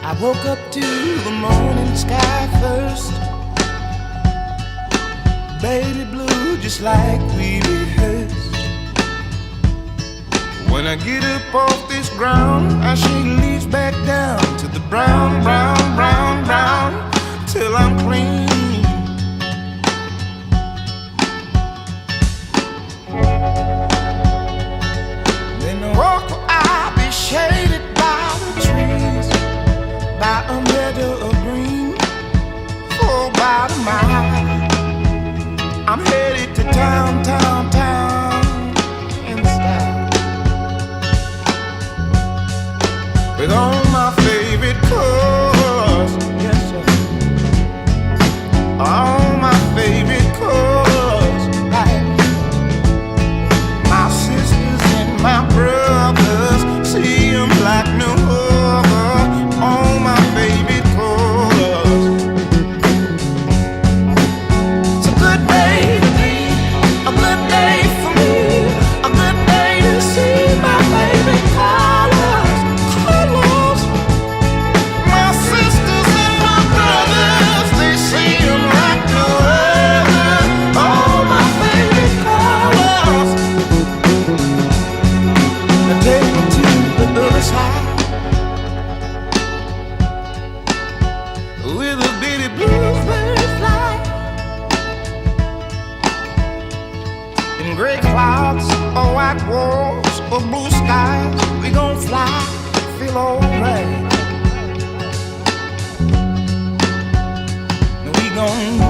I woke up to the morning sky first. Baby blue, just like we rehearsed. When I get up off this ground, I shake leaves back down to the brown, brown, brown, brown, till I'm clean. Then the walk I'll be shaded by the trees, by a meadow of green, for about a mile. I'm headed to town, town, town, in style, with all my favorite cars. Yes, sir. All my favorite cars. Right. My sisters and my brothers, see them like no other. All my favorite cars. It's a good day to be, a good day for me, a good day to see my favorite colors, colors. My sisters and my brothers, they see them like no other. All my favorite colors. Now take me to the other side, with a bitty bluebird fly. In gray clouds, or white walls, or blue skies, we gon' fly, feel alright. We gon'